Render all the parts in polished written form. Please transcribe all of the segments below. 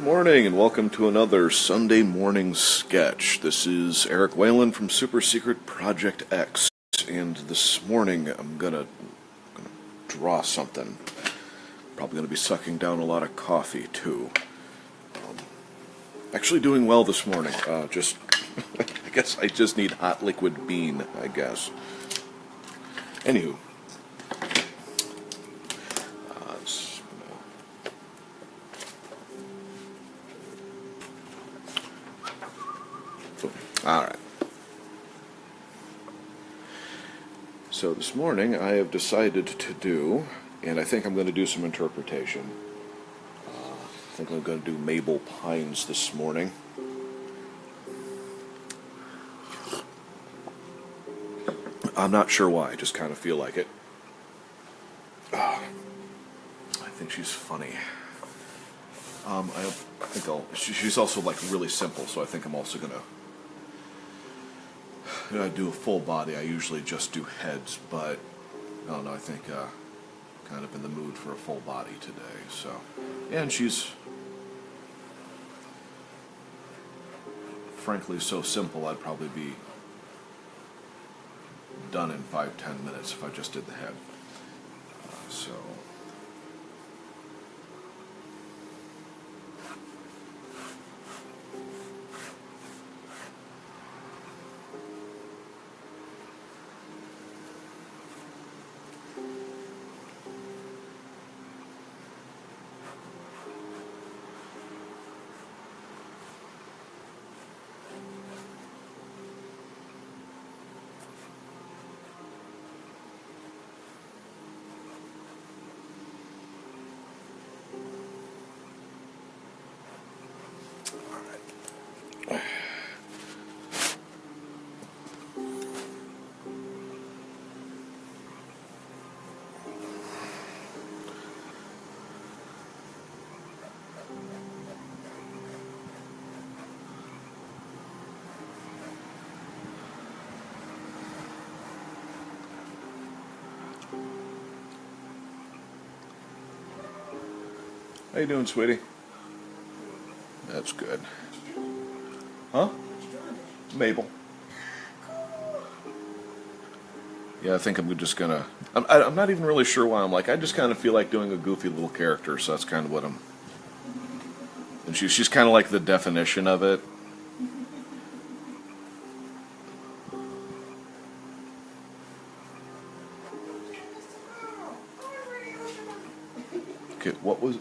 morning and welcome to another Sunday morning sketch. This is Eric Whalen from Super Secret Project X, and this morning I'm gonna draw something. Probably gonna be sucking down a lot of coffee too. Actually doing well this morning. Just I guess I just need hot liquid bean, I guess. Anywho. Alright. So this morning I have decided to do, and I think I'm going to do some interpretation. I think I'm going to do Mabel Pines this morning. I'm not sure why, I just kind of feel like it. I think she's funny. I think she's also like really simple, so I think I'm also going to I do a full body. I usually just do heads, but I don't know, I think kind of in the mood for a full body today. So, yeah, and she's frankly so simple I'd probably be done in 5-10 minutes if I just did the head. So how you doing, sweetie? That's good. Huh? Mabel. Yeah, I think I'm just gonna... I'm not even really sure why. I just kind of feel like doing a goofy little character, so that's kind of what I'm... And she's kind of like the definition of it. Okay, what was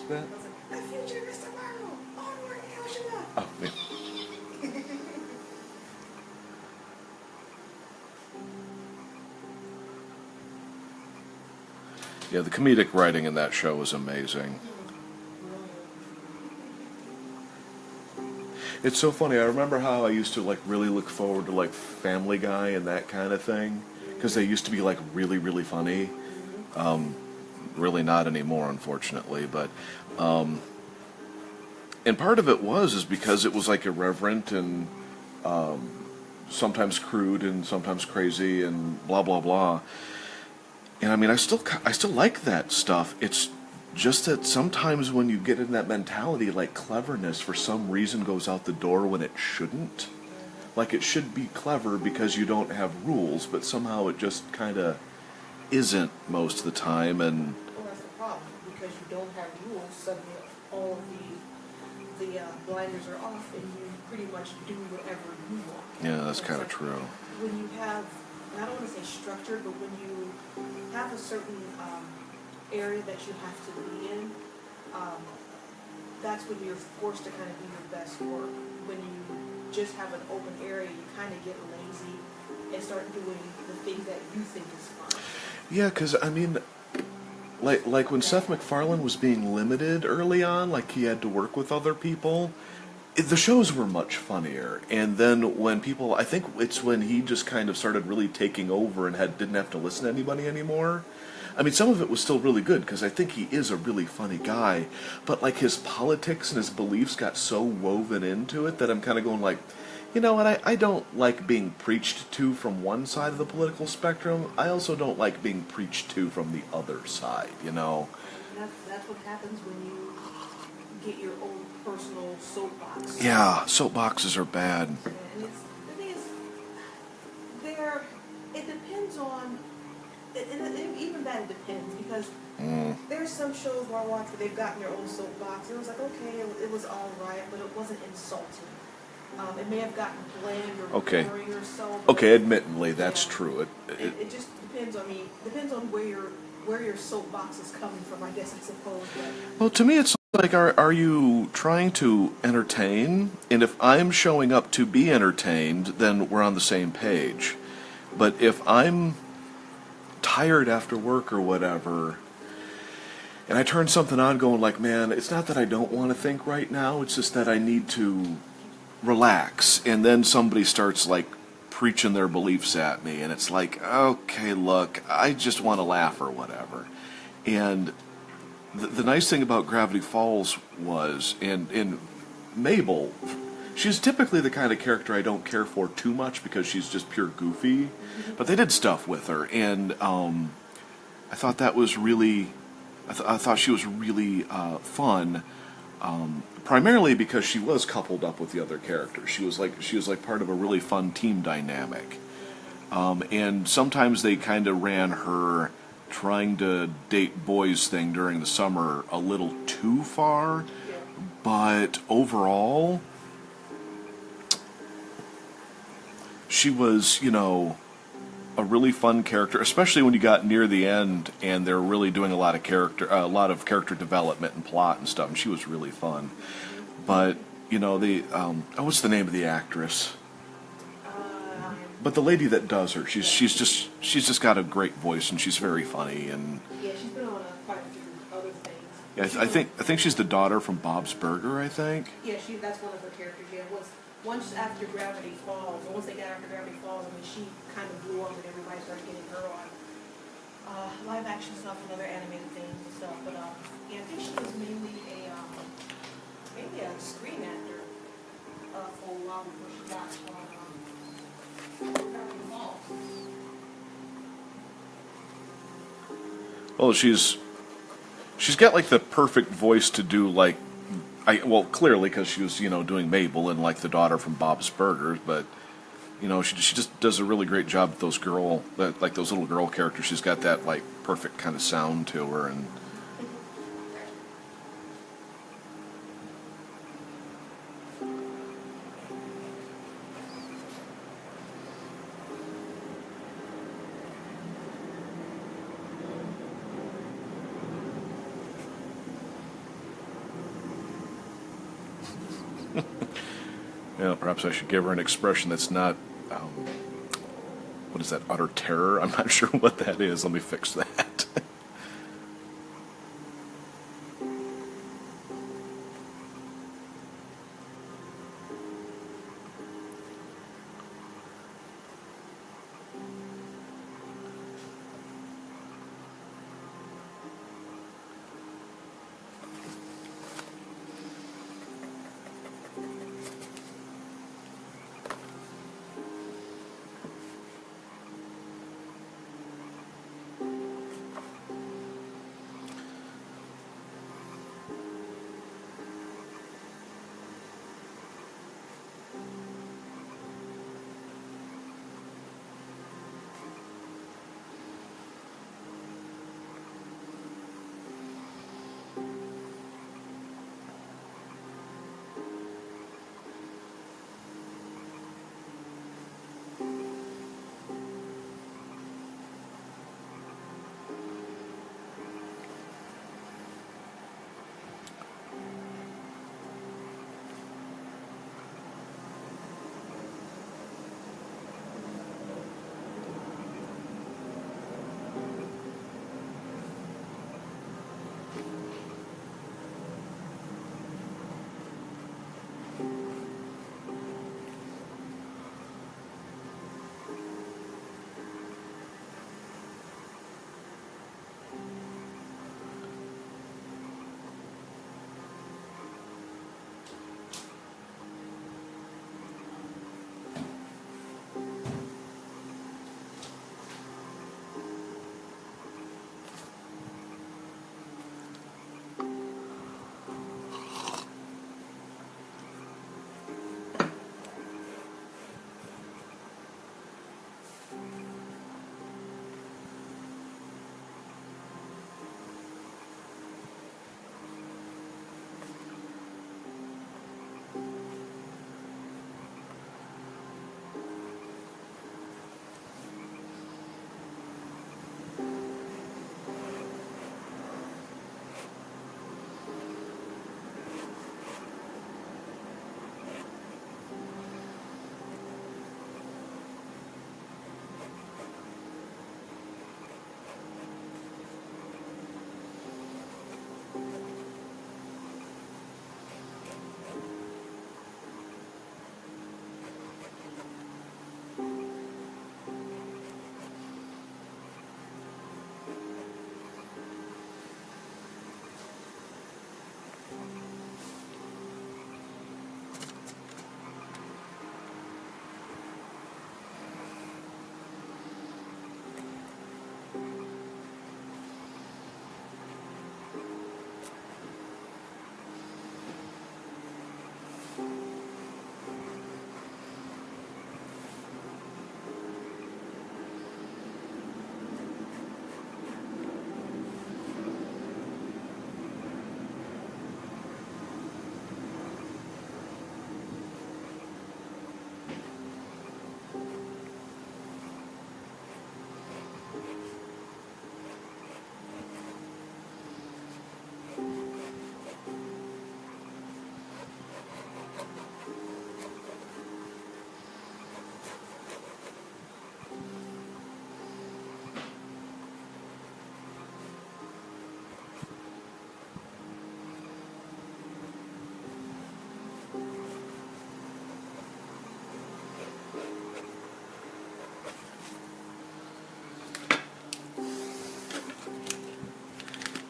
that? The future is tomorrow. Onward, Hiroshima. Oh, yeah. Yeah, the comedic writing in that show was amazing. It's so funny. I remember how I used to really look forward to Family Guy and that kind of thing, because they used to be really, really funny. Really not anymore, unfortunately, but and part of it is because it was irreverent and sometimes crude and sometimes crazy and blah blah blah. And I mean, I still like that stuff. It's just that sometimes when you get in that mentality, cleverness for some reason goes out the door when it shouldn't. It should be clever because you don't have rules, but somehow it just kind of isn't most of the time. And Well, that's the problem, because you don't have rules. Suddenly, all of the blinders are off, and you pretty much do whatever you want. yeah, that's kind of true. When you have, I don't want to say structured, but when you have a certain area that you have to be in, that's when you're forced to kind of do your best work. When you just have an open area, you kind of get lazy and start doing the things that you think is fun. Yeah, because I mean, like when Seth MacFarlane was being limited early on, he had to work with other people, the shows were much funnier. And then when people, I think it's when he just kind of started really taking over and didn't have to listen to anybody anymore. I mean, some of it was still really good, because I think he is a really funny guy, but his politics and his beliefs got so woven into it that I'm kind of going you know what, I don't like being preached to from one side of the political spectrum. I also don't like being preached to from the other side, you know. That's what happens when you get your own personal soapbox. Yeah, soapboxes are bad. And the thing is, it depends on, and even that it depends, because there's some shows where I watch where they've gotten their own soapbox, and it was like, okay, it was all right, but it wasn't insulting. It may have gotten bland or boring or so. Okay, admittedly, that's true. It just depends on depends on where your soapbox is coming from, I guess, I suppose. But Well, to me, it's like, are you trying to entertain? And if I'm showing up to be entertained, then we're on the same page. But if I'm tired after work or whatever, and I turn something on going like, man, it's not that I don't want to think right now, it's just that I need to relax. And then somebody starts like preaching their beliefs at me, and it's like, okay, look, I just want to laugh or whatever. And the nice thing about Gravity Falls was, and Mabel, she's typically the kind of character I don't care for too much because she's just pure goofy, but they did stuff with her, and I thought that was really, I thought she was really fun, primarily because she was coupled up with the other characters. She was like part of a really fun team dynamic, and sometimes they kind of ran her trying to date boys thing during the summer a little too far, but overall, she was, a really fun character, especially when you got near the end and they're really doing a lot of character development and plot and stuff. And she was really fun. But what's the name of the actress? But the lady that does her, she's just got a great voice and she's very funny and. Yeah, she's been on quite a few other things. Yeah, I think she's the daughter from Bob's Burger. I think. Yeah, that's one of her characters. Yeah, once after Gravity Falls, or once they got after Gravity Falls, I mean, she kind of blew up and everybody started getting her on live action stuff and other animated things and stuff. But yeah, I think she was mainly a screen actor for a while before she got on Gravity Falls. Well, she's got like the perfect voice to do like. Clearly because she was, doing Mabel and like the daughter from Bob's Burgers, but she just does a really great job with those those little girl characters. She's got that like perfect kind of sound to her, and perhaps I should give her an expression that's not, what is that, utter terror? I'm not sure what that is. Let me fix that.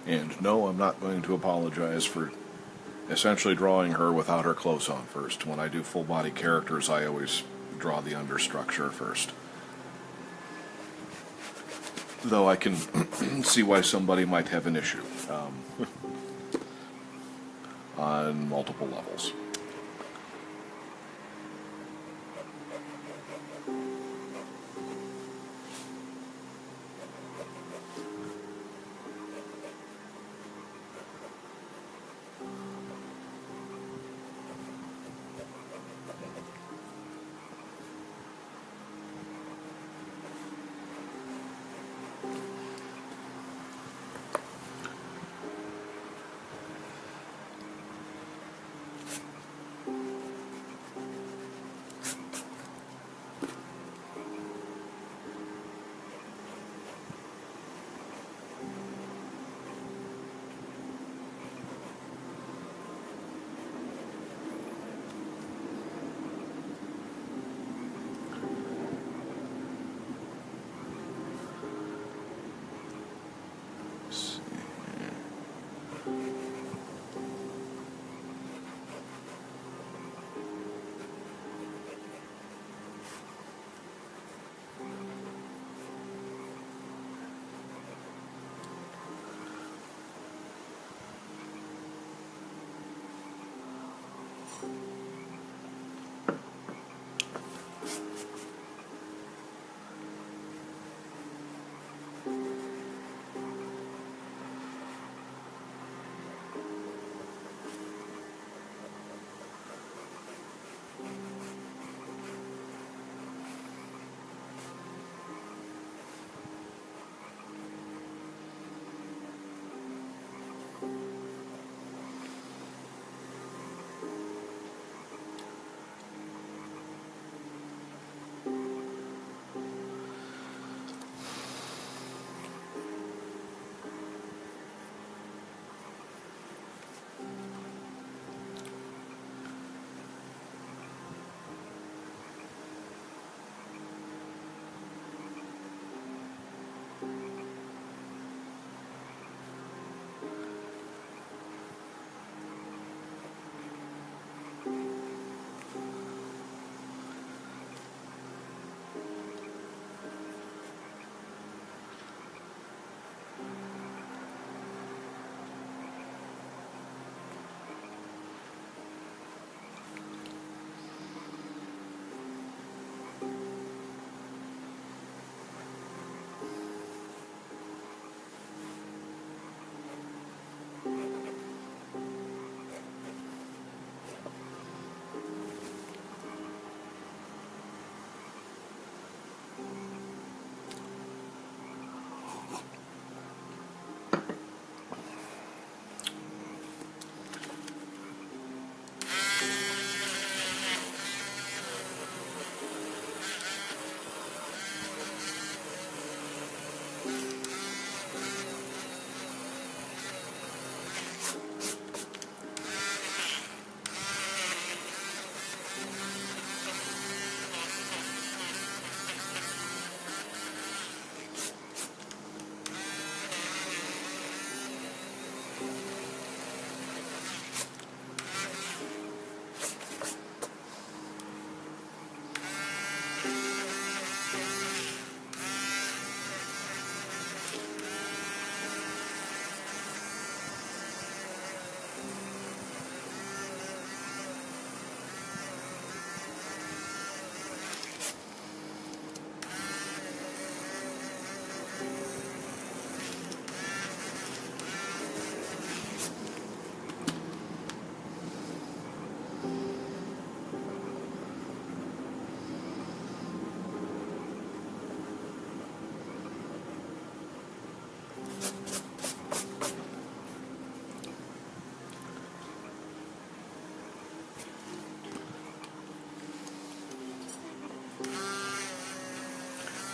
And no, I'm not going to apologize for essentially drawing her without her clothes on first. When I do full body characters, I always draw the understructure first. Though I can see why somebody might have an issue on multiple levels.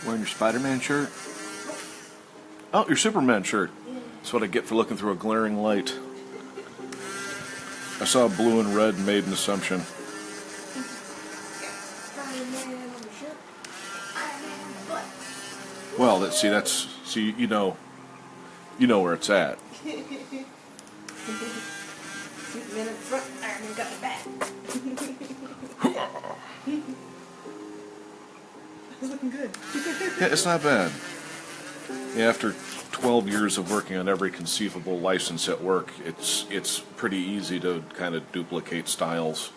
Wearing your Spider-Man shirt? Oh, your Superman shirt. That's what I get for looking through a glaring light. I saw blue and red and made an assumption. Well, you know, You know where it's at. Superman in the front, Iron Man got the back. It's looking good. Yeah, it's not bad. Yeah, after 12 years of working on every conceivable license at work, it's pretty easy to kind of duplicate styles.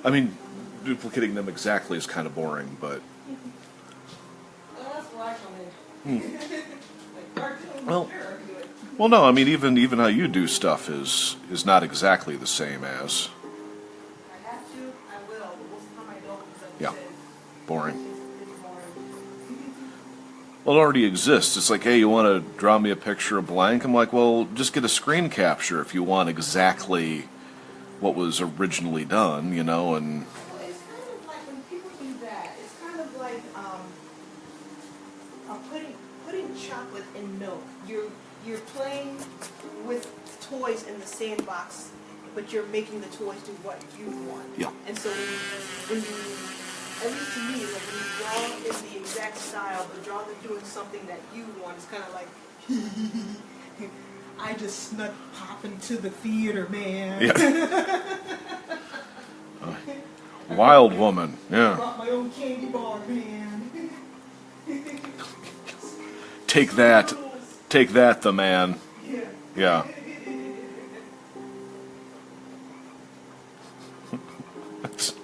I mean, duplicating them exactly is kind of boring, but... Well, that's where I come in. Like cartoons, Well, sure, I can do it. well, no, I mean, even how you do stuff is not exactly the same as... I have to, I will, but most of the time I don't, because like Yeah. you said, boring. it's boring. Well, it already exists. It's like, hey, you want to draw me a picture of blank? I'm like, well, just get a screen capture if you want exactly what was originally done, you know, and... Well, it's kind of like when people do that, it's kind of like putting chocolate in milk. You're playing with toys in the sandbox, but you're making the toys do what you want. Yeah. And so when you at least to me, like when you draw in the exact style, but draw them doing something that you want, it's kind of like, I just snuck popping to the theater, man. Yeah. Wild woman, yeah. Brought my own candy bar, man. Take that, the man. Yeah. Yeah. That's-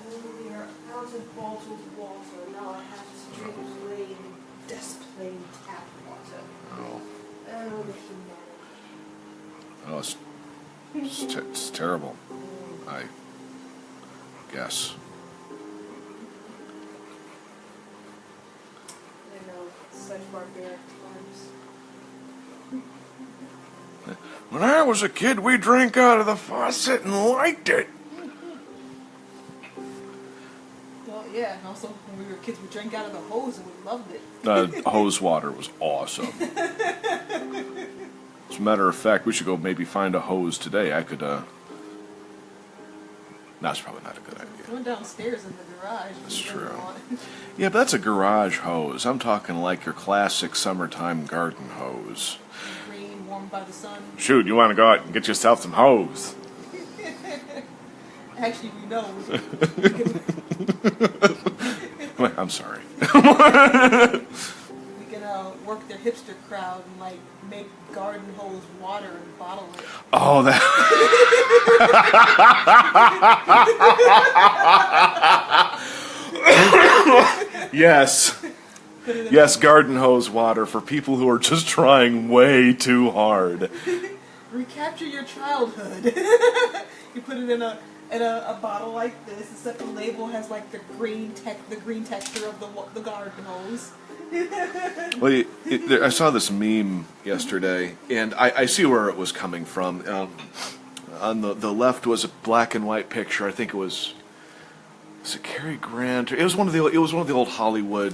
We are out of bottled water. Now I have to drink plain, just plain tap water. oh, Oh, the humanity. oh, it's terrible, I guess. I know, such barbaric times. When I was a kid, we drank out of the faucet and liked it. Well, yeah, and also when we were kids, we drank out of the hose and we loved it. Hose water was awesome. As a matter of fact, we should go maybe find a hose today. I could, that's probably not a good idea. We went downstairs in the garage. That's We really true. want- Yeah, but that's a garage hose. I'm talking like your classic summertime garden hose. Green, warmed by the sun. Shoot, you want to go out and get yourself some hose? Actually, we know. We can, I'm sorry. we can work their hipster crowd and like make garden hose water and bottle it. Oh, that. Yes. Yes, garden hose water for people who are just trying way too hard. Recapture your childhood. You put it in a bottle like this, except the label has like the green texture of the garden hose. Well, I saw this meme yesterday, and I see where it was coming from. On the left was a black and white picture. I think it was it Cary Grant? It was one of the old Hollywood,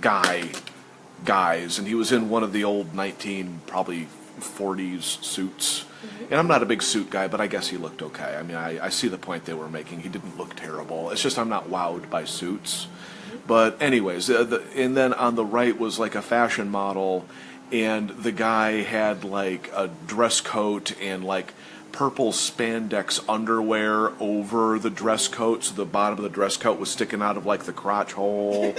guys, and he was in one of the old 1940s suits. And I'm not a big suit guy, but I guess he looked okay. I mean, I see the point they were making. He didn't look terrible. It's just I'm not wowed by suits. But anyways, and then on the right was like a fashion model, and the guy had like a dress coat and like purple spandex underwear over the dress coat, so the bottom of the dress coat was sticking out of like the crotch hole.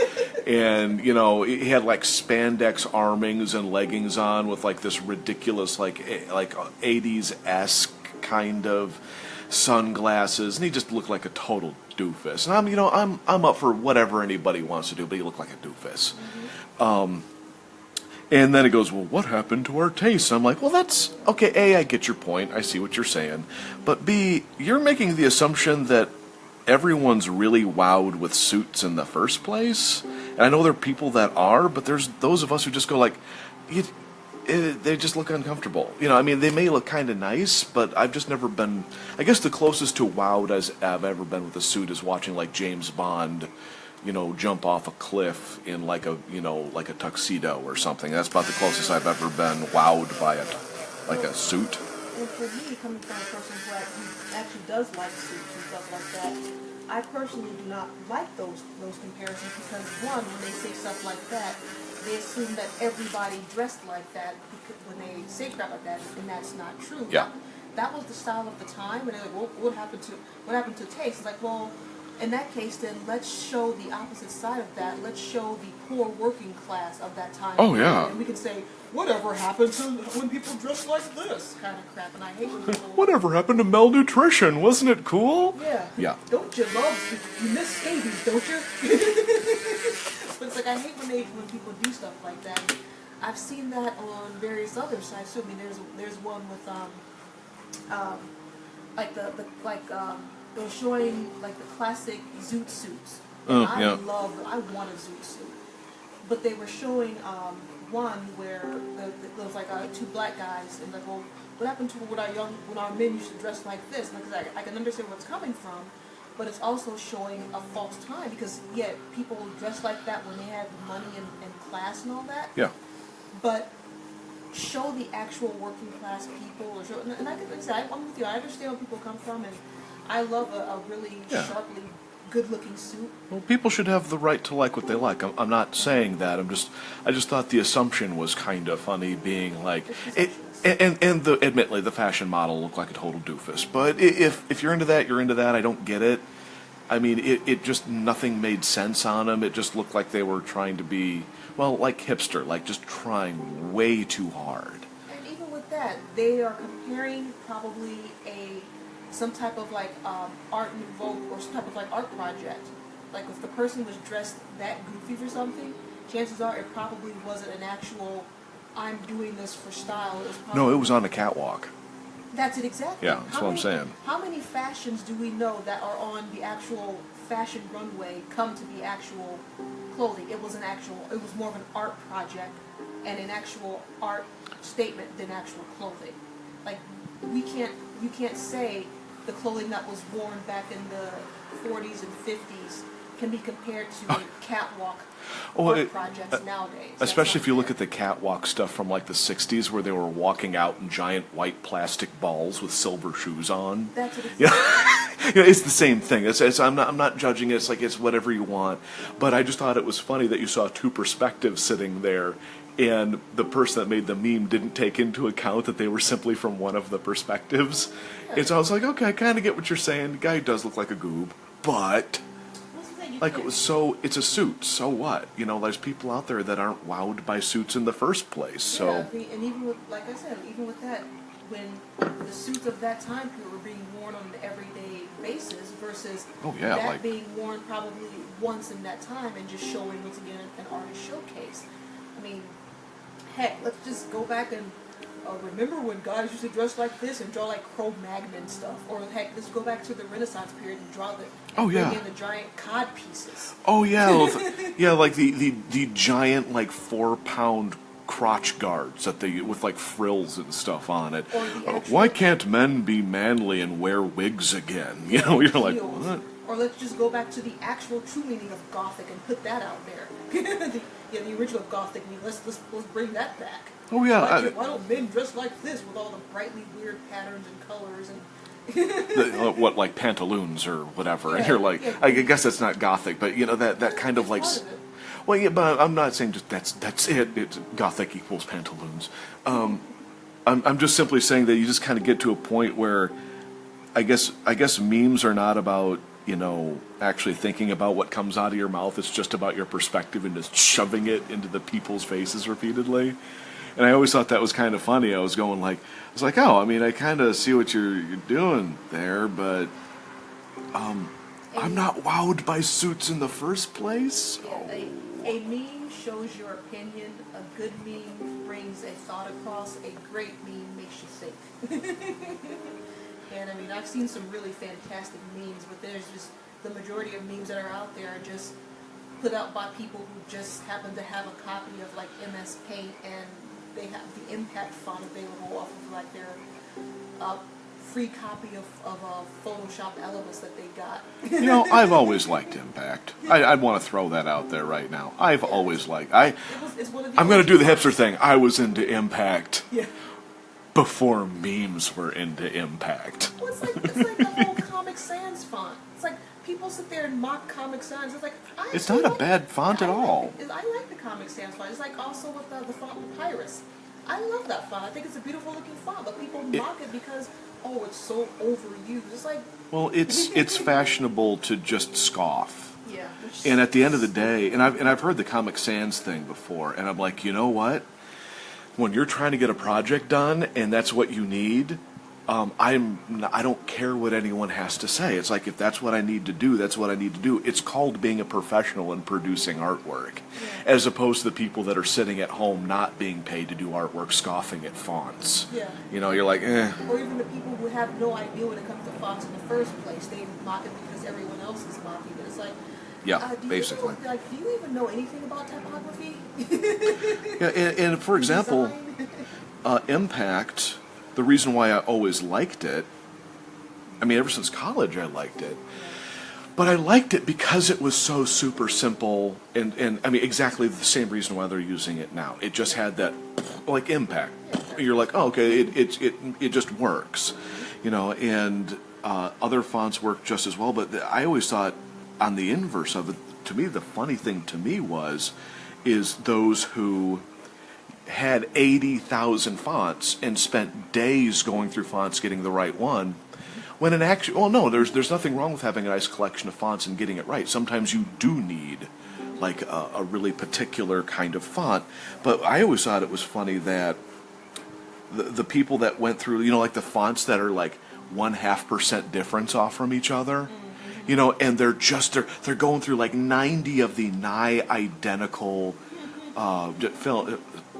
And he had like spandex armings and leggings on with like this ridiculous like 80s-esque kind of sunglasses, and he just looked like a total doofus. And I'm up for whatever anybody wants to do, but he looked like a doofus. And then it goes, well, what happened to our tastes? I'm like, well, that's okay. A, I get your point. I see what you're saying. But B, you're making the assumption that everyone's really wowed with suits in the first place. And I know there are people that are, but there's those of us who just go like, they just look uncomfortable. I mean, they may look kind of nice, but I've just never been. I guess the closest to wowed as I've ever been with a suit is watching like James Bond, jump off a cliff in like a tuxedo or something. That's about the closest I've ever been wowed by a suit. And for me, coming from a person who actually does like suits and stuff like that, I personally do not like those comparisons because one, when they say stuff like that, they assume that everybody dressed like that when they say crap like that, and that's not true. Yeah. That was the style of the time, and they're like, well, what happened to taste? It's like, well, in that case, then let's show the opposite side of that. Let's show the poor working class of that time. Oh, yeah. And we can say, whatever happened to when people dress like this kind of crap, and I hate when people... Whatever happened to malnutrition? Wasn't it cool? Yeah. Yeah. Don't you love... You miss scabies, don't you? But it's like, I hate when people do stuff like that. I've seen that on various other sites, too. I mean, there's one with, they were showing like the classic zoot suits. And I want a zoot suit. But they were showing one where there was like two black guys, and like, well, what happened to when our men used to dress like this? And like, I can understand where it's coming from, but it's also showing a false time because people dress like that when they had money and class and all that. Yeah. But show the actual working class people, and I can say I'm with you. I understand where people come from, and I love a really sharply good-looking suit. Well, people should have the right to like what they like. I'm not saying that. I just thought the assumption was kind of funny, being like, admittedly, the fashion model looked like a total doofus. But if you're into that, you're into that. I don't get it. I mean, it just, nothing made sense on them. It just looked like they were trying to be, well, like hipster, like just trying way too hard. And even with that, they are comparing probably some type of like art nouveau or some type of like art project. Like if the person was dressed that goofy for something, chances are it probably wasn't an actual, I'm doing this for style. No, it was on a catwalk. That's it exactly. Yeah, that's what I'm saying. How many fashions do we know that are on the actual fashion runway come to be actual clothing? It was more of an art project and an actual art statement than actual clothing. Like you can't say the clothing that was worn back in the 40s and 50s can be compared to catwalk art projects nowadays. Especially if you look at the catwalk stuff from like the 60s where they were walking out in giant white plastic balls with silver shoes on. That's what it's It's the same thing. I'm not judging it. It's like it's whatever you want. But I just thought it was funny that you saw two perspectives sitting there, and the person that made the meme didn't take into account that they were simply from one of the perspectives. Yeah. And so I was like, okay, I kind of get what you're saying. The guy does look like a goob, but like it's a suit. So what? There's people out there that aren't wowed by suits in the first place. So and even with, like I said, even with that, when the suits of that time period were being worn on an everyday basis versus being worn probably once in that time and just showing once again an artist showcase. I mean, heck, let's just go back and remember when guys used to dress like this and draw like Cro-Magnon stuff, or heck, let's go back to the Renaissance period and draw bring in the giant cod pieces. Oh yeah, like the giant like 4-pound crotch guards that they with like frills and stuff on it. Why can't men be manly and wear wigs again? You're like, what? Or let's just go back to the actual true meaning of Gothic and put that out there. the original Gothic meaning. Let's bring that back. Oh yeah. Why don't men dress like this with all the brightly weird patterns and colors and what, like pantaloons or whatever? And you're like, I guess that's not Gothic, but that kind of like. Well, yeah, but I'm not saying just that's it. It's Gothic equals pantaloons. I'm just simply saying that you just kind of get to a point where, I guess memes are not about actually thinking about what comes out of your mouth. It's just about your perspective and just shoving it into the people's faces repeatedly. And I always thought that was kind of funny. I was like, oh, I mean, I kind of see what you're doing there, but I'm not wowed by suits in the first place. Yeah, a meme shows your opinion. A good meme brings a thought across. A great meme makes you think. And I mean, I've seen some really fantastic memes, but there's just the majority of memes that are out there are just put out by people who just happen to have a copy of like MS Paint, and they have the Impact font available off of like their free copy of Photoshop elements that they got. I've always liked Impact. I'd want to throw that out there right now. I've always liked. I'm going to do the hipster thing. I was into Impact. Yeah. before memes were into Impact. Well, it's like the whole Comic Sans font. It's like people sit there and mock Comic Sans. It's like It's not a bad font at all. I like the Comic Sans font. It's like also with the font Papyrus. I love that font. I think it's a beautiful looking font, but people mock it because it's so overused. It's like, Well, it's fashionable to just scoff. yeah. And at the end of the day, and I've heard the Comic Sans thing before, and I'm like, you know what? When you're trying to get a project done and that's what you need, I don't care what anyone has to say. It's like, if that's what I need to do, that's what I need to do. It's called being a professional and producing artwork, as opposed to the people that are sitting at home not being paid to do artwork, scoffing at fonts. Yeah. You know, you're like, eh. Or even the people who have no idea when it comes to fonts in the first place. They mock it because everyone else is mocking it. It's like, Yeah, basically. Do you even know anything about typography? Yeah, and for example, Impact, the reason why I always liked it, I mean, ever since college I liked it, but I liked it because it was so super simple, and I mean, exactly the same reason why they're using it now. It just had that, like, impact. You're like, oh, okay, it just works, you know, and other fonts work just as well, but I always thought, on the inverse of it, to me, the funny thing to me is those who had 80,000 fonts and spent days going through fonts getting the right one, when in actual, well, no, there's nothing wrong with having a nice collection of fonts and getting it right. Sometimes you do need like a really particular kind of font, but I always thought it was funny that the people that went through, you know, like the fonts that are like 0.5% difference off from each other, you know, and they're going through like 90 of the nigh identical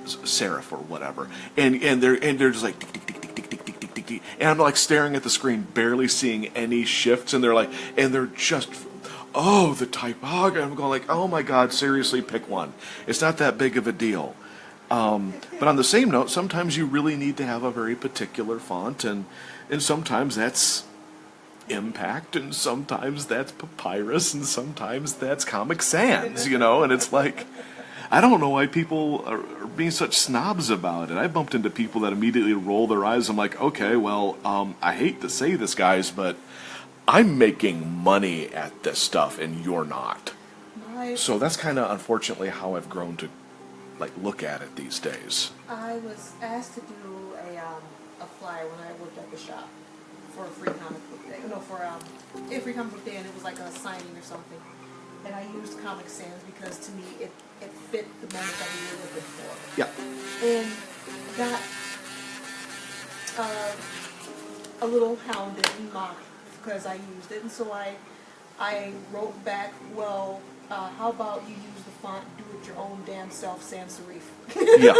serif or whatever, and they're just like tick, tick, tick, tick, tick, tick, tick, tick, tick, tick. And I'm like staring at the screen, barely seeing any shifts, and they're just, oh, the typography. I'm going like, oh my God, seriously, pick one. It's not that big of a deal. But on the same note, sometimes you really need to have a very particular font, and sometimes that's Impact, and sometimes that's Papyrus, and sometimes that's Comic Sans, you know, and it's like, I don't know why people are being such snobs about it. I bumped into people that immediately roll their eyes. I'm like, okay, well, I hate to say this, guys, but I'm making money at this stuff, and you're not. So that's kind of, unfortunately, how I've grown to, like, look at it these days. I was asked to do a flyer when I worked at the shop for a free comic book day. No, for a free comic book day, and it was like a signing or something. And I used Comic Sans because to me it fit the moment that we were looking for. Yeah. And got a little hounded and mocked because I used it, and so I wrote back, well, how about you use the font do it your own damn self sans serif. Yeah,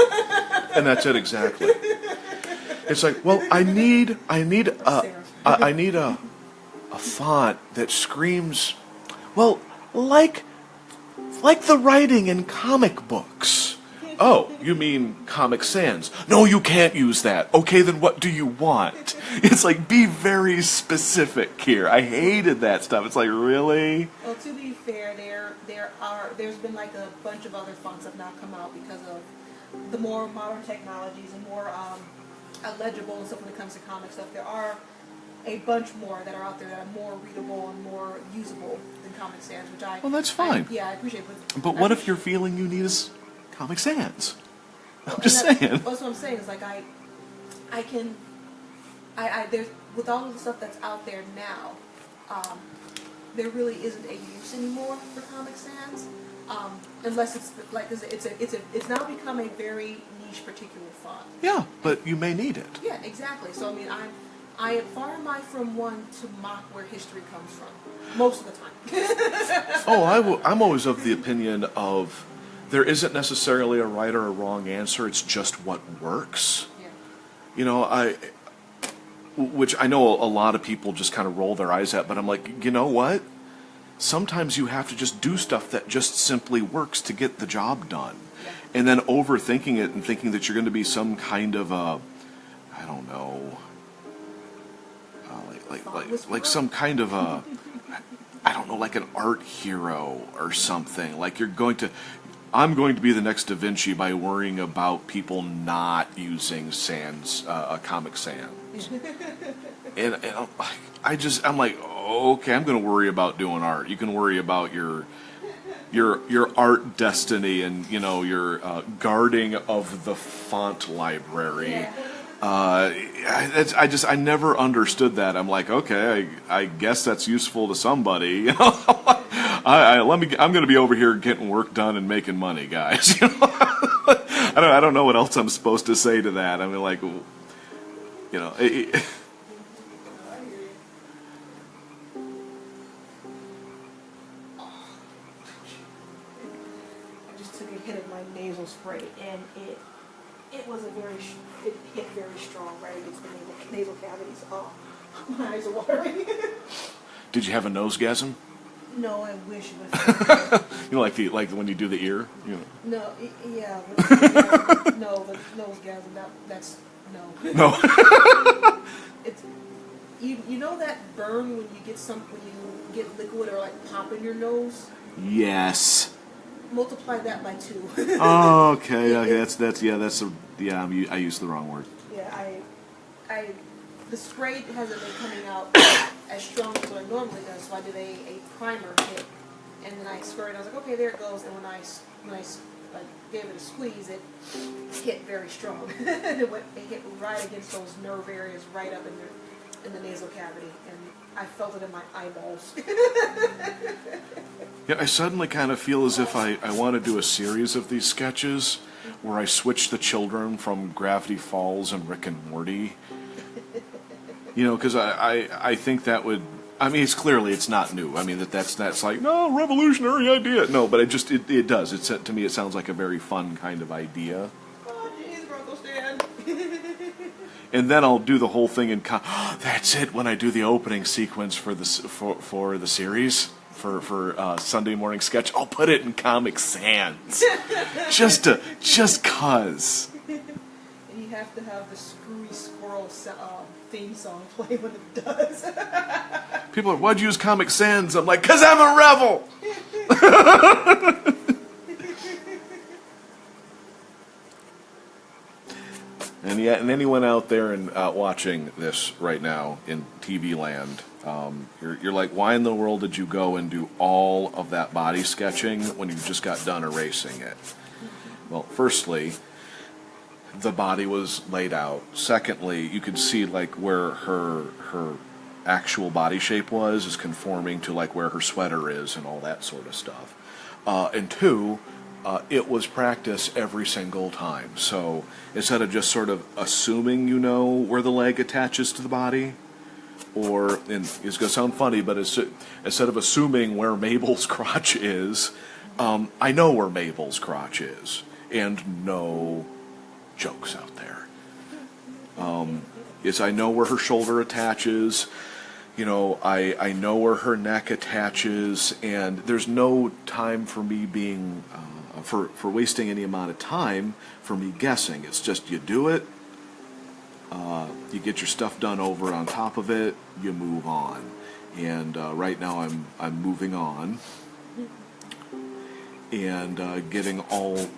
and that's it exactly. It's like, well, I need a font that screams, well, like the writing in comic books. Oh, you mean Comic Sans? No, you can't use that. Okay, then what do you want? It's like, be very specific here. I hated that stuff. It's like, really? Well, to be fair, there's been like a bunch of other fonts that have now come out because of the more modern technologies and more legible and stuff when it comes to comic stuff. There are a bunch more that are out there that are more readable and more usable than Comic Sans, which Well, that's fine. I appreciate. But what if your feeling you need is Comic Sans? I'm just saying. That's what I'm saying. Is like there's with all of the stuff that's out there now, there really isn't a use anymore for Comic Sans, unless it's like it's now become a very niche particular font. Yeah, but you may need it. Yeah, exactly. So I mean, I am far am I from one to mock where history comes from most of the time. I'm always of the opinion of there isn't necessarily a right or a wrong answer. It's just what works. Yeah. You know, which I know a lot of people just kind of roll their eyes at, but I'm like, you know what? Sometimes you have to just do stuff that just simply works to get the job done. Yeah. And then overthinking it and thinking that you're going to be some kind of I don't know, like some kind of I don't know, like an art hero or something. Like you're going to I'm going to be the next Da Vinci by worrying about people not using sands, Comic Sans. and I'm like, okay, I'm going to worry about doing art. You can worry about your art destiny and your guarding of the font library. Yeah. I never understood that. I'm like, okay, I guess that's useful to somebody. I'm going to be over here getting work done and making money, guys. I don't know what else I'm supposed to say to that. I mean, like, I just took a hit of my nasal spray, and it was it hit very strong right against the nasal cavities. Oh, my eyes are watering. Did you have a nosegasm? No, I wish it was. like when you do the ear. No, yeah, no, the nosegasm. That's no. No. It's you know that burn when you get liquid or like pop in your nose. Yes. Multiply that by 2. Oh, okay. I used the wrong word. Yeah, the spray hasn't been coming out as strong as what it normally does, so I did a primer hit, and then I squirted. And I was like, okay, there it goes. And when I like gave it a squeeze, it hit very strong. it hit right against those nerve areas, right up in the nasal cavity, and I felt it in my eyeballs. Yeah, I suddenly kind of feel as if I want to do a series of these sketches where I switch the children from Gravity Falls and Rick and Morty. Because I think that would. I mean, it's not new. I mean, that's like, no, revolutionary idea. No, but it does. To me, it sounds like a very fun kind of idea. Oh, jeez, Bronco Stan. And then I'll do the whole thing in. That's it. When I do the opening sequence for the series for Sunday morning sketch, I'll put it in Comic Sans, just cause. And you have to have the Screwy Squirrel theme song play when it does. People are, why'd you use Comic Sans? I'm like, 'cause I'm a rebel! And anyone out there watching this right now in TV land, you're like, why in the world did you go and do all of that body sketching when you just got done erasing it? Well, firstly, the body was laid out. Secondly, you could see like where her actual body shape is conforming to like where her sweater is and all that sort of stuff. And two, it was practice every single time. So instead of just sort of assuming where the leg attaches to the body, and it's going to sound funny, but instead of assuming where Mabel's crotch is, I know where Mabel's crotch is, and no jokes out there. I know where her shoulder attaches. I know where her neck attaches, and there's no time for me being for wasting any amount of time for me guessing. It's just you do it, you get your stuff done over on top of it, you move on. And right now I'm moving on and getting all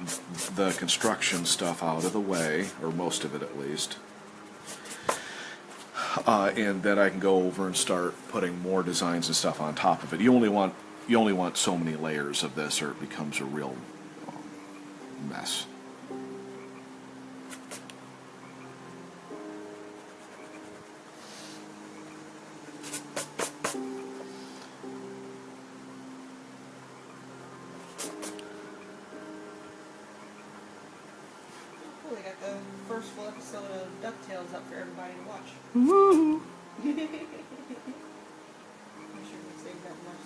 the construction stuff out of the way, or most of it at least. And then I can go over and start putting more designs and stuff on top of it. You only want so many layers of this, or it becomes a real mess. Well, they got the first full episode of DuckTales up for everybody to watch. Woo! I'm sure we save that much.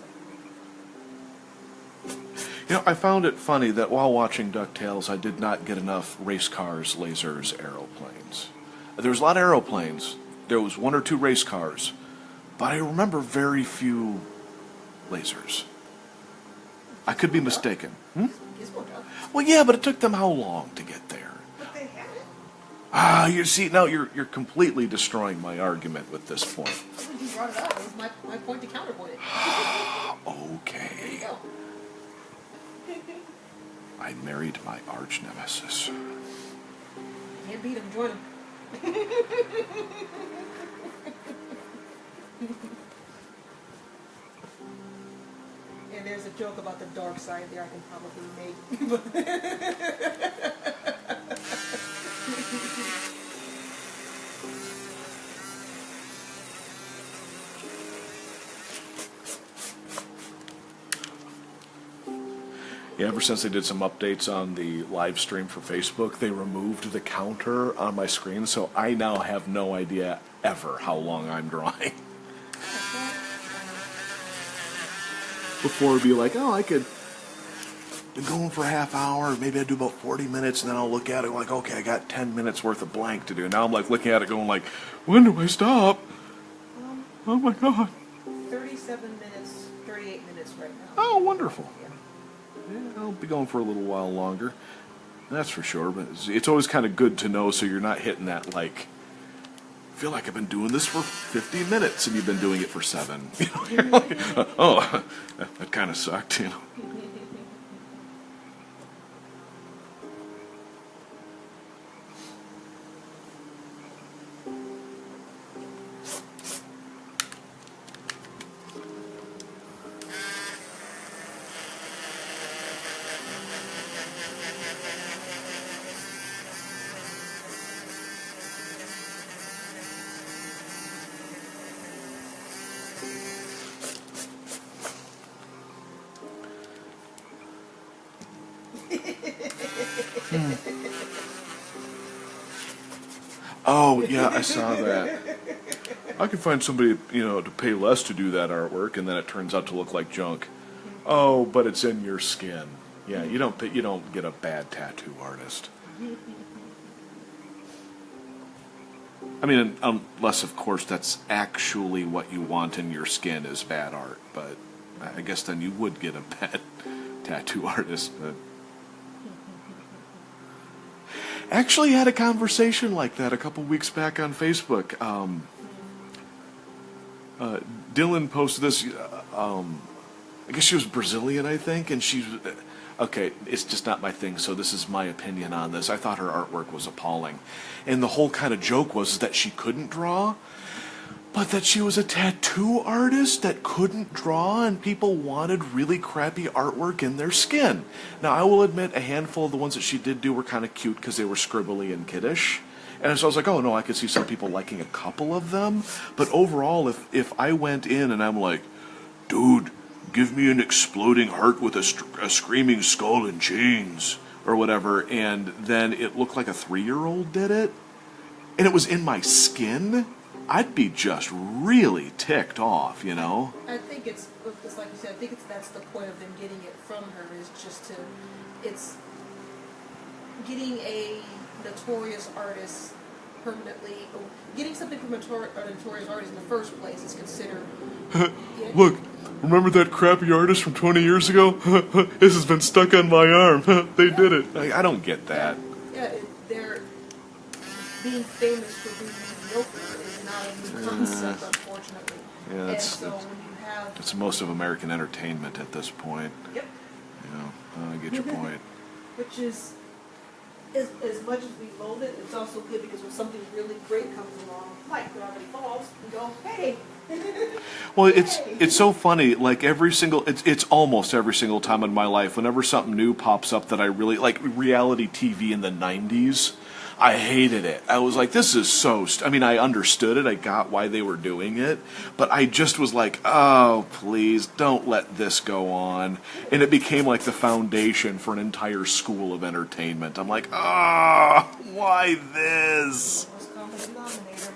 I found it funny that while watching DuckTales, I did not get enough race cars, lasers, aeroplanes. There was a lot of aeroplanes. There was 1 or 2 race cars, but I remember very few lasers. I could be mistaken. Well, yeah, but it took them how long to get there? But they had it. You see, now you're completely destroying my argument with this point. When you brought it up, it was my point to counterpoint it. There you Okay. go. I married my arch nemesis. Can't beat him, join him. And there's a joke about the dark side there I can probably make. Yeah, ever since they did some updates on the live stream for Facebook, they removed the counter on my screen, so I now have no idea ever how long I'm drawing. Before it'd be like, oh, I could been going for a half hour, maybe I'd do about 40 minutes, and then I'll look at it like, okay, I got 10 minutes worth of blank to do. Now I'm like looking at it going like, when do I stop? Oh my God. 37 minutes, 38 minutes right now. Oh, wonderful. Yeah. Yeah, I'll be going for a little while longer. That's for sure, but it's always kind of good to know so you're not hitting that, like, I feel like I've been doing this for 50 minutes and you've been doing it for 7. You know, you're like, oh, that kind of sucked, you know. Oh, yeah, I saw that. I could find somebody, to pay less to do that artwork, and then it turns out to look like junk. Oh, but it's in your skin. Yeah, you don't get a bad tattoo artist. I mean, unless, of course, that's actually what you want in your skin is bad art. But I guess then you would get a bad tattoo artist. But actually had a conversation like that a couple weeks back on Facebook. Dylan posted this. I guess she was Brazilian, I think, and she's okay. It's just not my thing, so this is my opinion on this. I thought her artwork was appalling, and the whole kind of joke was that she couldn't draw, but that she was a tattoo artist that couldn't draw, and people wanted really crappy artwork in their skin. Now, I will admit a handful of the ones that she did do were kind of cute because they were scribbly and kiddish. And so I was like, oh, no, I could see some people liking a couple of them. But overall, if I went in and I'm like, dude, give me an exploding heart with a screaming skull and chains, or whatever, and then it looked like a 3-year-old did it, and it was in my skin, I'd be just really ticked off, you know? I think it's like you said, I think that's the point of them getting it from her, is just it's getting a notorious artist permanently, getting something from a notorious artist in the first place is considered... Look, remember that crappy artist from 20 years ago? This has been stuck on my arm. They did it. I don't get that. Yeah, they're being famous for being mediocre is not a new concept, unfortunately. Yeah, it's most of American entertainment at this point. Yep. I get your point. Which is, as much as we loathe it, it's also good because when something really great comes along, like Gravity Falls, we go, hey. Well, it's so funny. Like it's almost every single time in my life, whenever something new pops up that I really like, reality TV in the 90s. I hated it. I was like, this is so... I mean, I understood it. I got why they were doing it. But I just was like, oh, please, don't let this go on. And it became like the foundation for an entire school of entertainment. I'm like, why this? Most common denominator.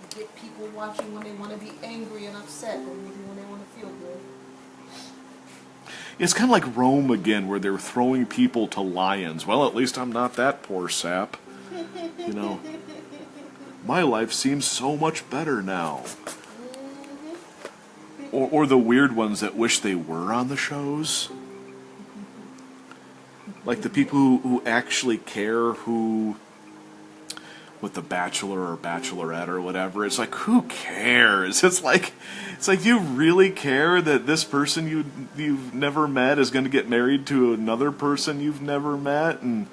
You get people watching when they want to be angry and upset, or maybe when they want to feel good. It's kind of like Rome again, where they're throwing people to lions. Well, at least I'm not that poor sap. You know, my life seems so much better now. Or the weird ones that wish they were on the shows. Like the people who actually care, who with the Bachelor or Bachelorette or whatever. It's like, who cares? It's like you really care that this person you've never met is going to get married to another person you've never met, and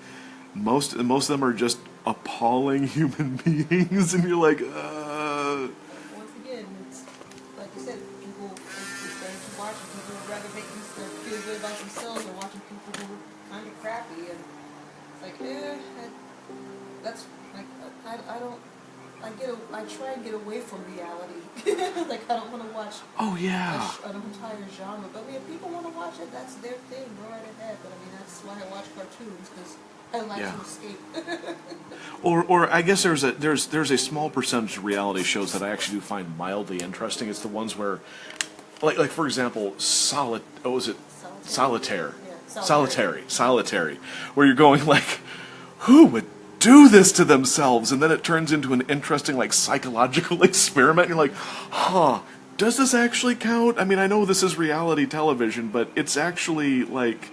most of them are just appalling human beings, and you're like, Once again, it's like you said, people, it's things to watch, and people would rather make themselves feel good about themselves than watching people who are kind of crappy, and it's like, that's like, I try and get away from reality. Like, I don't want to watch oh yeah. an entire genre, but if people want to watch it, that's their thing, go right ahead, but I mean, that's why I watch cartoons, because I like to escape. Or I guess there's a small percentage of reality shows that I actually do find mildly interesting. It's the ones where, like for example, Solitaire, where you're going like, who would do this to themselves? And then it turns into an interesting like psychological experiment. And you're like, huh, does this actually count? I mean, I know this is reality television, but it's actually like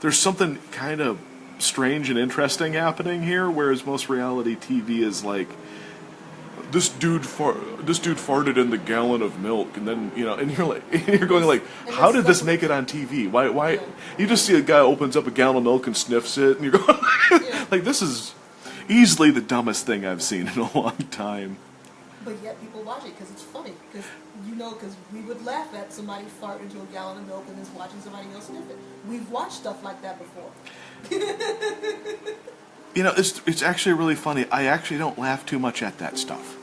there's something kind of strange and interesting happening here, whereas most reality TV is like, this dude farted in the gallon of milk, and then and you're going like, how did this make it on TV? Why you just see a guy opens up a gallon of milk and sniffs it, and you're going like, this is easily the dumbest thing I've seen in a long time. But yet people watch it because it's funny, because we would laugh at somebody fart into a gallon of milk and then watching somebody else sniff it. We've watched stuff like that before. It's actually really funny. I actually don't laugh too much at that stuff.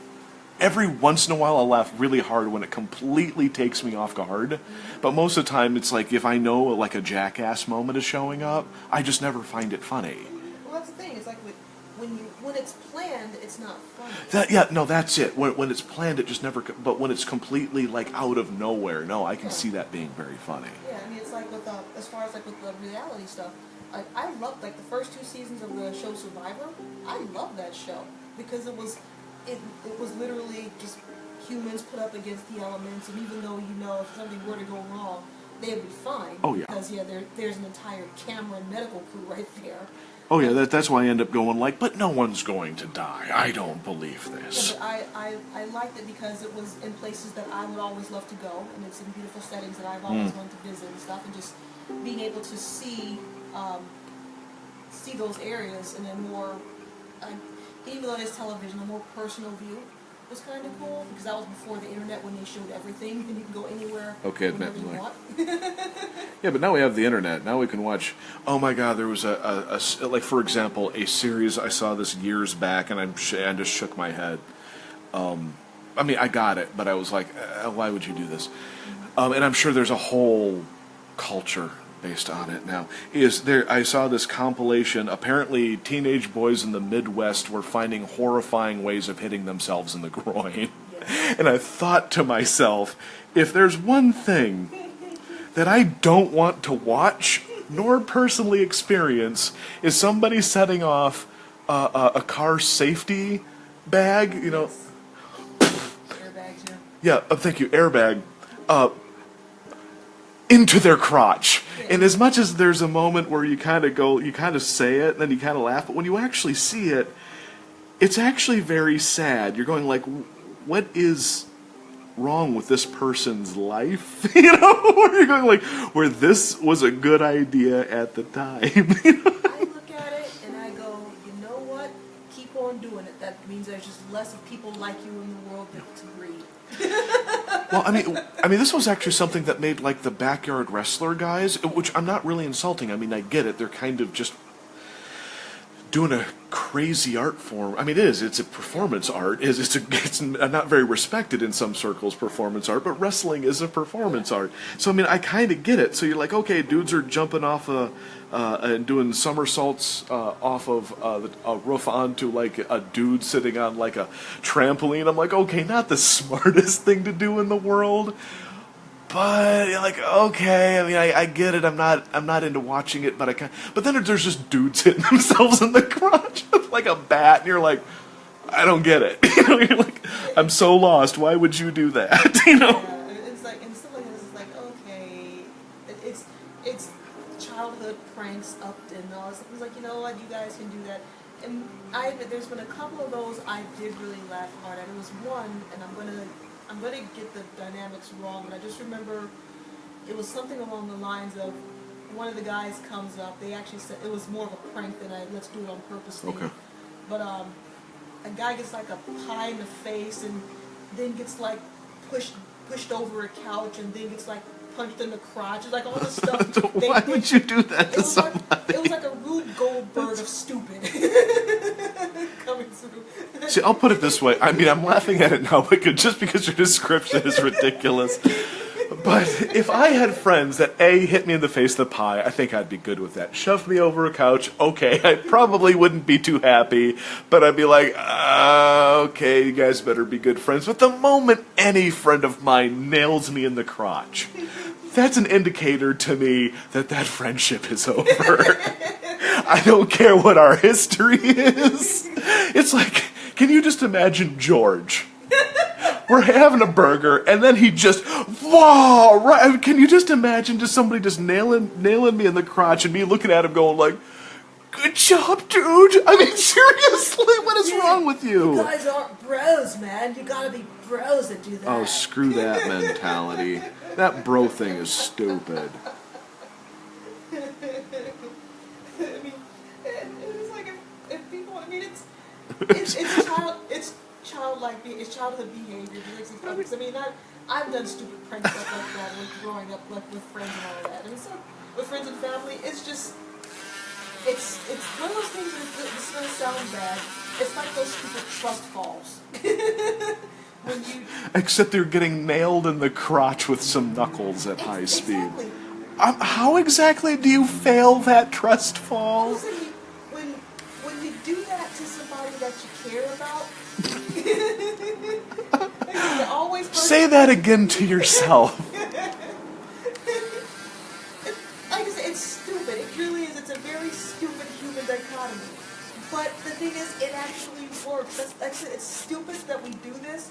Every once in a while I'll laugh really hard when it completely takes me off guard. But most of the time it's like, if I know like a jackass moment is showing up, I just never find it funny. Well, that's the thing. It's like when it's planned, it's not funny. That's it. When it's planned, it just never. But when it's completely like out of nowhere, no, I can see that being very funny. Yeah, I mean, it's like with as far as like with the reality stuff. I loved like the first 2 seasons of the show Survivor. I loved that show because it was literally just humans put up against the elements, and even though if something were to go wrong, they'd be fine. Oh yeah. Because there's an entire camera and medical crew right there. Oh yeah, that's why I end up going like, but no one's going to die. I don't believe this. Yeah, but I liked it because it was in places that I would always love to go, and it's in beautiful settings that I've always wanted to visit and stuff, and just being able to see those areas in a more, even though it's television, a more personal view was kind of cool, because that was before the internet when they showed everything and you can go anywhere whenever you want. Yeah, but now we have the internet. Now we can watch. Oh my God, there was a like, for example, a series I saw this years back, and I just shook my head. I mean, I got it, but I was like, why would you do this? And I'm sure there's a whole culture based on it now. I saw this compilation. Apparently, teenage boys in the Midwest were finding horrifying ways of hitting themselves in the groin. And I thought to myself, if there's one thing that I don't want to watch nor personally experience, is somebody setting off a car safety bag, Airbags, yeah, thank you, airbag, into their crotch. And as much as there's a moment where you kind of say it, and then you kind of laugh, but when you actually see it, it's actually very sad. You're going like, what is wrong with this person's life? Where you're going like, where this was a good idea at the time. I look at it and I go, you know what? Keep on doing it. That means there's just less of people like you in the world to breed. Well, I mean, this was actually something that made like the Backyard Wrestler guys, which I'm not really insulting. I mean, I get it. They're kind of just doing a crazy art form. I mean, it's a performance art. It's not very respected in some circles, performance art, but wrestling is a performance art. So I mean, I kind of get it. So you're like, okay, dudes are jumping off and doing somersaults off of a roof onto like a dude sitting on like a trampoline. I'm like, okay, not the smartest thing to do in the world, but like, okay, I mean, I get it. I'm not into watching it, but but then there's just dudes hitting themselves in the crotch with like a bat, and you're like, I don't get it. You're like, I'm so lost. Why would you do that? Yeah, it's like, and stuff like this is like, okay, it's childhood pranks up and all this. It's like, you know what, you guys can do that. and I admit there's been a couple of those I did really laugh hard at. It was one, and I'm gonna get the dynamics wrong, but I just remember it was something along the lines of one of the guys comes up. They actually said it was more of a prank than a let's do it on purpose thing. Okay. But a guy gets like a pie in the face, and then gets like pushed over a couch, and then gets like punched in the crotch. It's like all this stuff. Why would you do that to somebody? It was like a Rube Goldberg of stupid coming through. See, I'll put it this way. I mean, I'm laughing at it now just because your description is ridiculous. But if I had friends that A, hit me in the face with a pie, I think I'd be good with that. Shoved me over a couch, okay, I probably wouldn't be too happy, but I'd be like, okay, you guys better be good friends. But the moment any friend of mine nails me in the crotch, that's an indicator to me that that friendship is over. I don't care what our history is. It's like, can you just imagine George? We're having a burger, and then he just, whoa, right? Can you just imagine just somebody just nailing me in the crotch and me looking at him going like, good job, dude. I mean, seriously, what is wrong with you? You guys aren't bros, man. You gotta be bros that do that. Oh, screw that mentality. That bro thing is stupid. I mean, it's like if people, I mean, it's childhood behavior. I mean, I've done stupid prank stuff like that with growing up, like with friends and all that. I mean, so with friends and family, it's just, it's one of those things that it's gonna sound bad. It's like those stupid trust falls. When you Except they're getting nailed in the crotch with some knuckles at high speed. Exactly. How exactly do you fail that trust fall? Listen, when you do that to somebody that you care about, you always Say that again to yourself. Like I said, it's stupid. It really is. It's a very stupid human dichotomy. But the thing is, it actually works. That's it. It's stupid that we do this,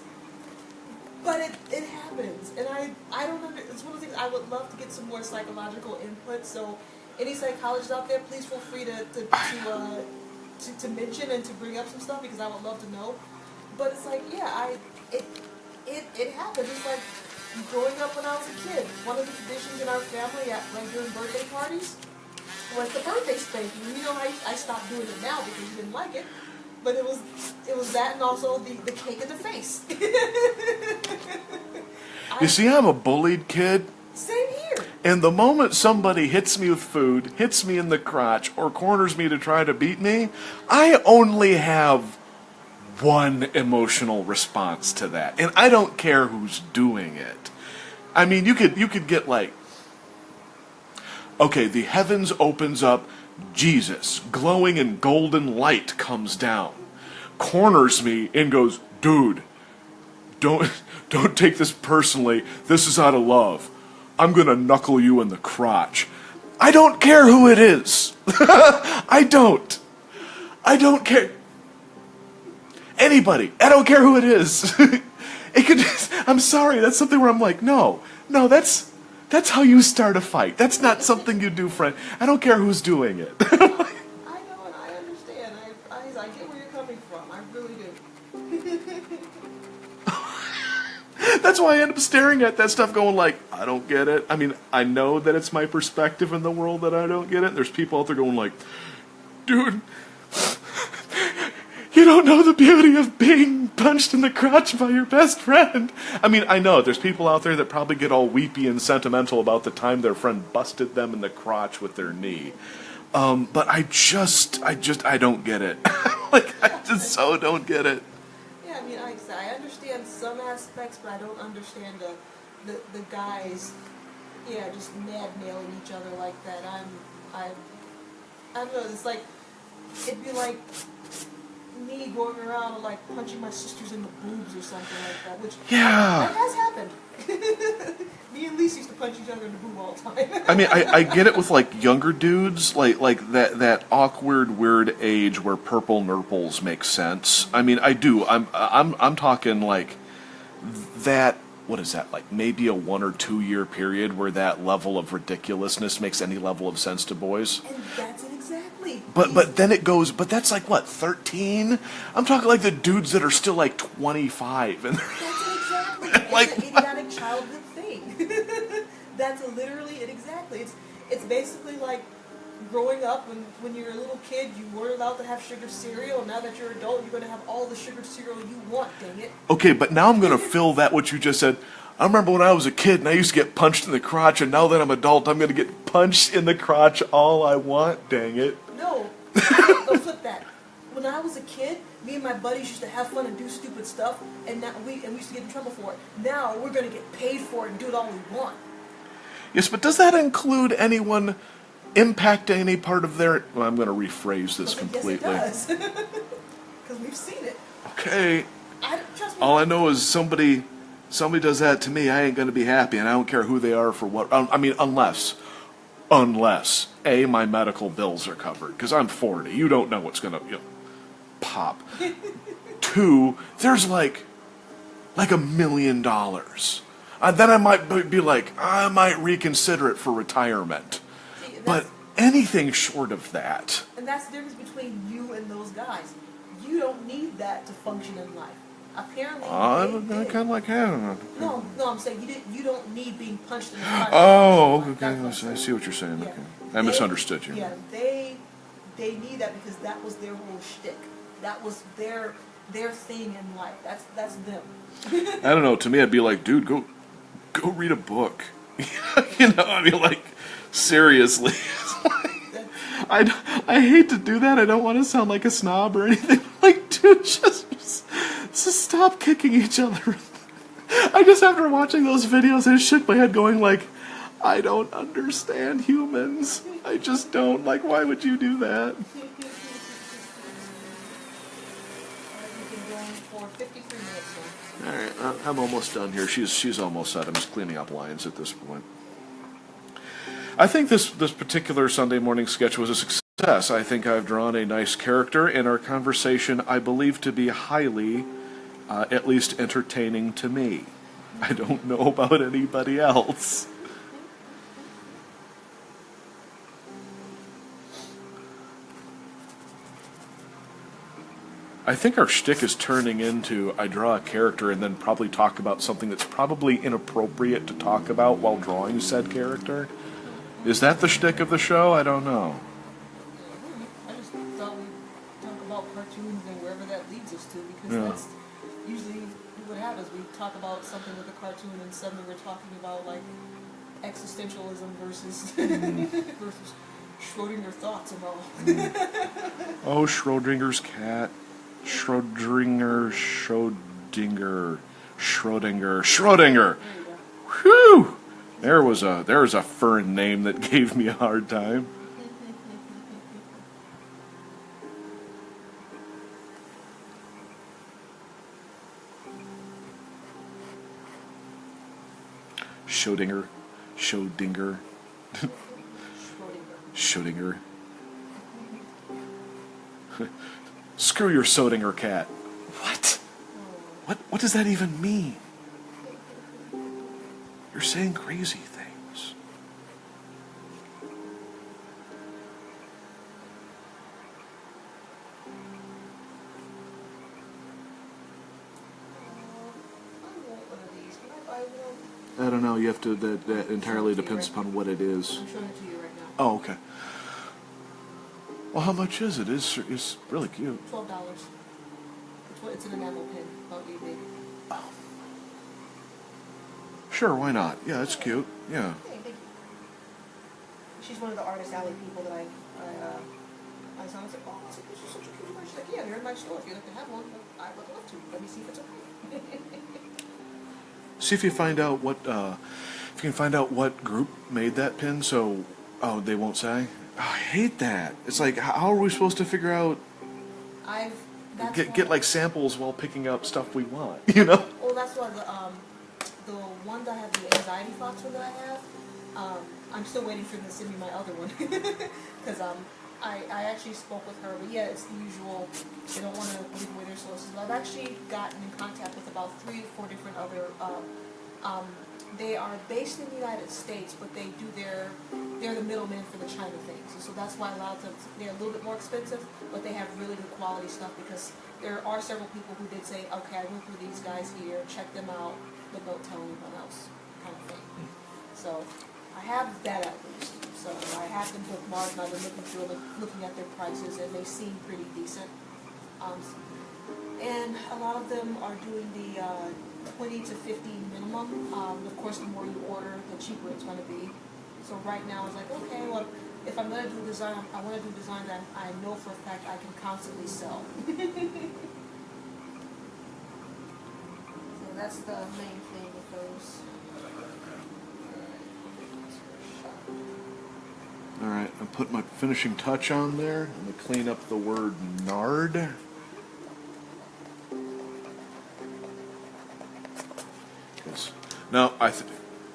but it happens. And I don't under. It's one of the things I would love to get some more psychological input. So, any psychologists out there, please feel free to mention and to bring up some stuff because I would love to know. But it's like, yeah, it happens. It's like growing up when I was a kid. One of the traditions in our family like during birthday parties was the birthday spanking. You know, I stopped doing it now because you didn't like it. But it was that and also the cake in the face. You see, I'm a bullied kid. Same here. And the moment somebody hits me with food, hits me in the crotch, or corners me to try to beat me, I only have one emotional response to that. And I don't care who's doing it. I mean, you could get like, okay, the heavens opens up, Jesus, glowing in golden light, comes down, corners me and goes, dude, don't take this personally. This is out of love. I'm gonna knuckle you in the crotch. I don't care who it is. I don't care. Anybody. I don't care who it is. It could. I'm sorry. That's something where I'm like, no. That's how you start a fight. That's not something you do, friend. I don't care who's doing it. I know and I understand. I get where you're coming from. I really do. That's why I end up staring at that stuff going like, I don't get it. I mean, I know that it's my perspective in the world that I don't get it. There's people out there going like, dude, you don't know the beauty of being punched in the crotch by your best friend. I mean, I know there's people out there that probably get all weepy and sentimental about the time their friend busted them in the crotch with their knee. But I don't get it. Like, I just so don't get it. Yeah, I mean, I understand some aspects, but I don't understand the guys, yeah, just mad mailing each other like that. I don't know. It's like it'd be like me going around and like punching my sisters in the boobs or something like that, which Yeah. that has happened. Me and Lisa used to punch each other in the boob all the time. I mean, I get it with like younger dudes, like that awkward, weird age where purple nurples make sense. I mean, I do. I'm talking like that. What is that? Like maybe a 1 or 2 year period where that level of ridiculousness makes any level of sense to boys. And that's it exactly. But then it goes. But that's like what 13. I'm talking like the dudes that are still like 25 and That's it exactly. Like, It's an idiotic childhood thing. That's literally it exactly. It's basically like growing up when you're a little kid, you weren't allowed to have sugar cereal, and now that you're an adult, you're going to have all the sugar cereal you want, dang it. okay, but now I'm gonna fill that what you just said. I remember when I was a kid and I used to get punched in the crotch, and now that I'm adult, I'm gonna get punched in the crotch all I want. Dang it! No, no, flip that. When I was a kid, me and my buddies used to have fun and do stupid stuff, and now we used to get in trouble for it. Now we're going to get paid for it and do it all we want. Yes, but does that include anyone impacting any part of their? Well, I'm gonna rephrase this completely. Yes, it does. Because we've seen it. Okay, Trust me. all I know is somebody does that to me, I ain't gonna be happy, and I don't care who they are for what. I mean, unless A, my medical bills are covered because I'm 40. You don't know what's gonna pop. 2, there's like $1 million. Then I might be like, I might reconsider it for retirement. See, But anything short of that. and that's the difference between you and those guys. You don't need that to function in life. Apparently, I'm they kind did. of like, I don't know. No, I'm saying you don't need being punched in the crotch. Oh, okay. That's what I'm I saying. see what you're saying. Yeah. Okay, I They- misunderstood you. Yeah, they need that because that was their whole shtick. That was their thing in life. That's them. I don't know. To me, I'd be like, dude, go read a book. I mean, like, seriously. I hate to do that. I don't want to sound like a snob or anything. Like, dude, just stop kicking each other. I just, after watching those videos, I shook my head going like, I don't understand humans. I just don't. Like, why would you do that? We've been going for 53 minutes now. All right, I'm almost done here. She's almost set. I'm just cleaning up lines at this point. I think this particular Sunday morning sketch was a success. I think I've drawn a nice character, and our conversation I believe to be highly, at least entertaining to me. I don't know about anybody else. I think our shtick is turning into I draw a character and then probably talk about something that's probably inappropriate to talk about while drawing said character. Is that the shtick of the show? I don't know. I just thought we'd talk about cartoons and wherever that leads us to, because Yeah. that's usually what happens. We talk about something with a cartoon and suddenly we're talking about like existentialism versus versus Schrodinger thoughts and all. Oh, Schrodinger's cat. Schrodinger. There you go. Whew! There's a fern name that gave me a hard time. Schrodinger. Schrodinger. Schrodinger. Screw your Schrodinger cat. What? What does that even mean? You're saying crazy things. I want one of these. Can I buy one? I don't know. You have to. That entirely depends upon what it is. I'm showing it to you right now. Oh, okay. Well, how much is it? It's really cute. $12. It's an enamel pin. About you, baby. Sure, why not? Yeah, it's cute. Yeah. Hey, thank you. She's one of the Artist Alley people that I saw. I was like, oh, this is such a cute one. She's like, yeah, they're in my store. If you'd like to have one, I would love to. Let me see if it's okay. See if you find out what if you can find out what group made that pin. So, oh, they won't say. Oh, I hate that. It's like, how are we supposed to figure out get like samples while picking up stuff we want? You know? Well, that's why the one that I have, the anxiety fox one that I have, I'm still waiting for them to send me my other one. Because I actually spoke with her, but yeah, it's the usual, they don't want to give away their sources. But I've actually gotten in contact with about 3 or 4 different other They are based in the United States, but they're the middleman for the China things. And so that's why a lot of times they're a little bit more expensive, but they have really good quality stuff because there are several people who did say, okay, I went through these guys here, check them out, but don't tell anyone else, kind of thing. So I have that at least. So I have them bookmarked and I've been looking through them, looking at their prices, and they seem pretty decent. And a lot of them are doing the 20 to 50 minimum. Of course, the more you order, the cheaper it's going to be. So right now, it's like, okay, well, if I'm going to do design, I want to do design that I know for a fact I can constantly sell. So that's the main thing with those. All right, I put my finishing touch on there. I'm going to clean up the word nard. No,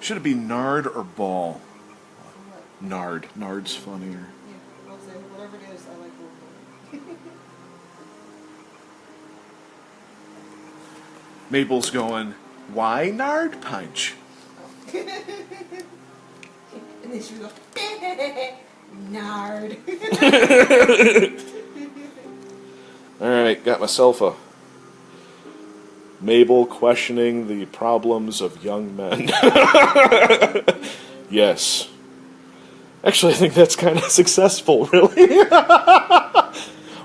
should it be nard or ball? Nard. Nard's funnier. Yeah, I'll say whatever it is, I like both of them. Mabel's going, why nard punch? And then she goes, nard. All right, got myself a Mabel questioning the problems of young men. Yes. Actually, I think that's kind of successful, really.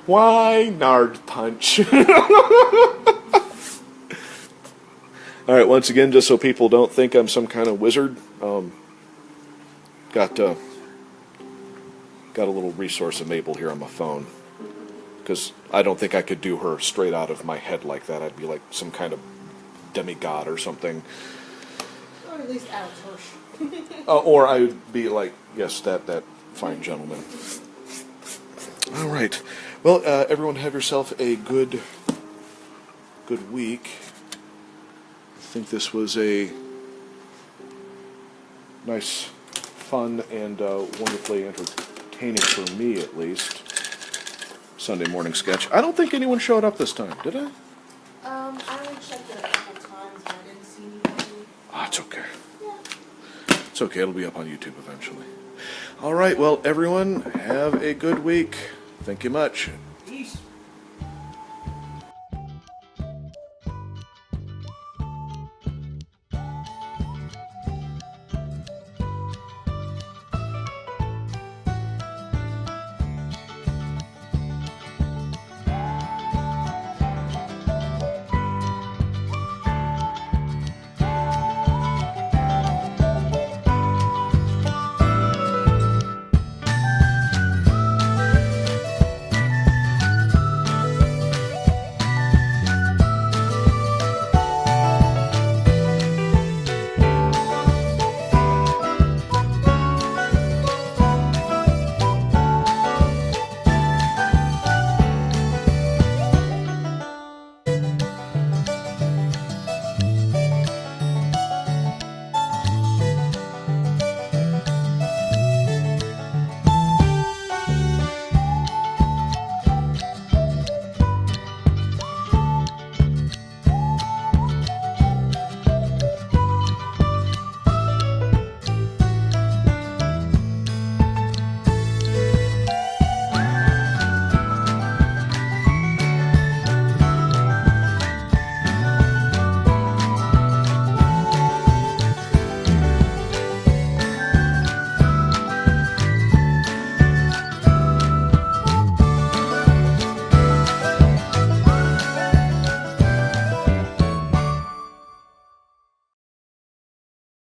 Why nard punch? All right, once again, just so people don't think I'm some kind of wizard, got a little resource of Mabel here on my phone. Because I don't think I could do her straight out of my head like that. I'd be like some kind of demigod or something. Or at least Alex Hirsch. Or I would be like, yes, that fine gentleman. All right. Well, everyone have yourself a good week. I think this was a nice, fun, and wonderfully entertaining for me, at least, Sunday morning sketch. I don't think anyone showed up this time, did I? I only checked it a couple times, but I didn't see anybody. Ah, it's okay. Yeah. It's okay. It'll be up on YouTube eventually. All right. Well, everyone, have a good week. Thank you much.